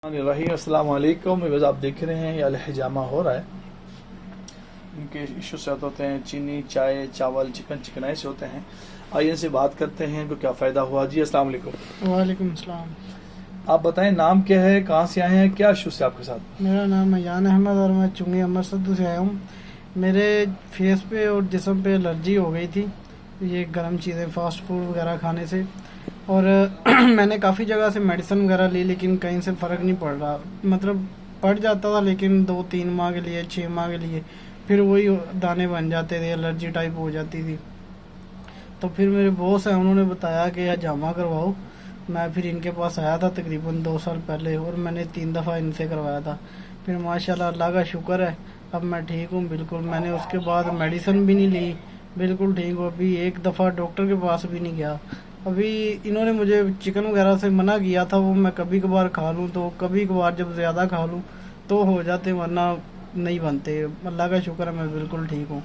रहीम अस्सलाम वालेकुम। आप देख रहे हैं ये अलहिजामा हो रहा है। इनके इशू से होते हैं चीनी, चाय, चावल, चिकन, चिकनाई से होते हैं। आइए इनसे बात करते हैं इनको क्या फ़ायदा हुआ। जी अस्सलाम वालेकुम। वालेकुम अस्सलाम। आप बताएं नाम क्या है, कहाँ से आए हैं, क्या इशू से आपके साथ? मेरा नाम है यान अहमद और मैं चुंगी अमरसद्दू से आया हूँ। मेरे फेस पे और जिस्म पे एलर्जी हो गई थी ये गर्म चीज़ें फास्ट फूड वगैरह खाने से, और मैंने काफ़ी जगह से मेडिसिन वगैरह ली लेकिन कहीं से फ़र्क नहीं पड़ रहा। मतलब पड़ जाता था लेकिन 2-3 माह के लिए, 6 माह के लिए फिर वही दाने बन जाते थे, एलर्जी टाइप हो जाती थी। तो फिर मेरे बॉस हैं, उन्होंने बताया कि हजामा करवाओ। मैं फिर इनके पास आया था तकरीबन 2 साल पहले और मैंने 3 दफ़ा इनसे करवाया था। फिर माशाल्लाह अल्लाह का शुक्र है अब मैं ठीक हूँ बिल्कुल। मैंने उसके बाद मेडिसिन भी नहीं ली, बिल्कुल ठीक हूँ। अभी एक दफ़ा डॉक्टर के पास भी नहीं गया। अभी इन्होंने मुझे चिकन वगैरह से मना किया था, वो मैं कभी कभार खा लूँ तो कभी कभार जब ज़्यादा खा लूँ तो हो जाते, वरना नहीं बनते। अल्लाह का शुक्र है मैं बिल्कुल ठीक हूँ।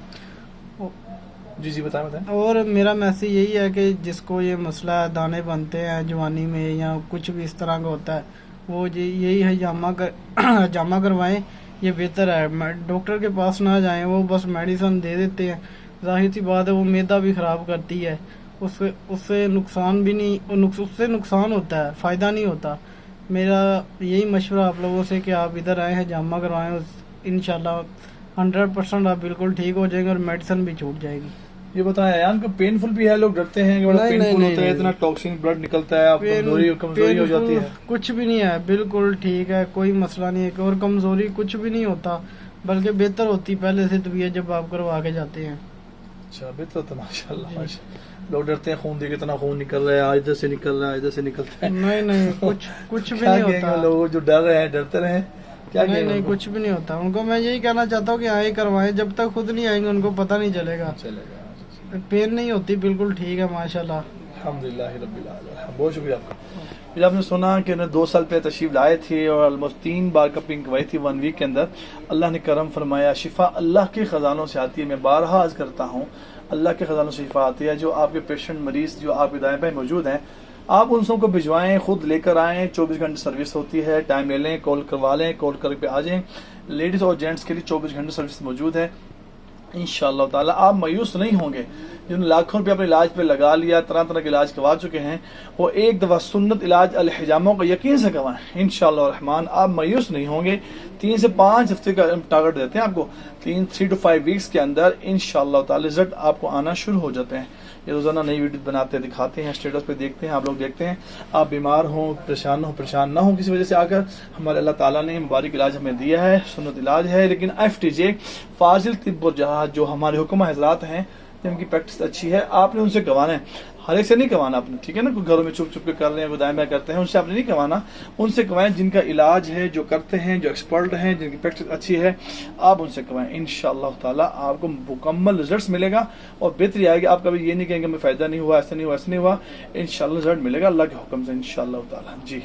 जी जी बताएं बताएं। और मेरा मैसेज यही है कि जिसको ये मसला है, दाने बनते हैं जवानी में या कुछ भी इस तरह का होता है, वो यही हजामा करवाएं, ये बेहतर है। डॉक्टर के पास ना जाएं, वो बस मेडिसिन दे देते हैं। जाहिर सी बात है वो मैदा भी ख़राब करती है, उससे नुकसान भी नहीं, उससे नुकसान होता है, फ़ायदा नहीं होता। मेरा यही मशवरा आप लोगों से कि आप इधर आएँ, हजामा करवाएं, इंशाल्लाह 100% आप बिल्कुल ठीक हो जाएंगे और मेडिसिन भी छूट जाएगी। ये बताएं यान को पेनफुल भी है, लोग डरते हैं कि बड़ा पेनफुल होता है, इतना टॉक्सिन ब्लड निकलता है, आप कमजोरी हो जाती है। कुछ भी नहीं है, बिल्कुल ठीक है, कोई मसला नहीं है। और कमजोरी कुछ भी नहीं होता, बल्कि बेहतर होती पहले से तबीयत जब आप करवा के जाते हैं। अच्छा बेहतर तो माशाल्लाह। लोग डरते हैं खून देखे, इतना खून निकल रहा है, आज इधर से निकल रहा है, इधर से निकलता है। नहीं कुछ भी नहीं होता। लोग जो डर रहे हैं डरते रहे, क्या नहीं कुछ भी नहीं होता। उनको मैं यही कहना चाहता हूँ कि हाँ करवाएं, जब तक खुद नहीं आएंगे उनको पता नहीं चलेगा। पेन नहीं होती, बिल्कुल ठीक है माशाल्लाह। अल्हम्दुलिल्लाह रब्बिल आलमीन। बहुत शुक्रिया आपका। फिर आपने सुना कि उन्हें 2 साल पहले तशरीफ लाए थे और ऑलमोस्ट 3 बार कपिंग करवाई थी 1 वीक के अंदर। अल्लाह ने करम फरमाया। शिफा अल्लाह के ख़जानों से आती है। मैं बारहा अर्ज़ करता हूँ अल्लाह के ख़जानों से शिफा आती है। जो आपके पेशेंट मरीज़ जो आपके दाएं बाएं मौजूद हैं, आप उन सबको भिजवाएं, खुद लेकर आएँ। 24 घंटे सर्विस होती है, टाइम ले लें, कॉल करवा लें, कॉल करके आ जाएँ। लेडीज़ और जेंट्स के लिए 24 घंटे सर्विस मौजूद है। इंशाअल्लाह ताला आप मायूस नहीं होंगे। जिन्होंने लाखों रुपये अपने इलाज पे लगा लिया, तरह तरह के इलाज करवा चुके हैं, वो एक दफ़ा सुन्नत इलाज अलहिजामा को यकीन से करवाएं। इंशाअल्लाह रहमान आप मायूस नहीं होंगे। 3 से 5 हफ्ते का टारगेट देते हैं आपको। 3 to 5 वीक्स के अंदर इंशाअल्लाह ताला रिजल्ट आपको आना शुरू हो जाते हैं। ये रोज़ाना नई वीडियो बनाते हैं, दिखाते हैं, स्टेटस पे देखते हैं, आप लोग देखते हैं। आप बीमार हो, परेशान ना हो किसी वजह से आकर, हमारे अल्लाह ताला ने मुबारक इलाज हमें दिया है, सुन्नत इलाज है। लेकिन FTJ फाजिल तिब्ब और जहाज जो हमारे हुक्मा हजरात हैं जिनकी प्रैक्टिस अच्छी है, आपने उनसे करवाना है। हर एक से नहीं करवाना आपने, ठीक है ना। कोई घरों में छुप छुप के कर रहे हैं, दाएं बाएं करते हैं, उनसे आपने नहीं करवाना। उनसे करवाएं जिनका इलाज है, जो करते हैं, जो एक्सपर्ट हैं, जिनकी प्रैक्टिस अच्छी है, आप उनसे करवाएं। इंशाअल्लाह ताला आपको मुकम्मल रिजल्ट मिलेगा और बेहतरी आएगी। आप कभी ये नहीं कहेंगे हमें फ़ायदा नहीं हुआ, ऐसा नहीं हुआ, ऐसा नहीं हुआ। इंशाअल्लाह रिजल्ट मिलेगा अल्लाह के हुक्म से इंशाअल्लाह ताला। जी।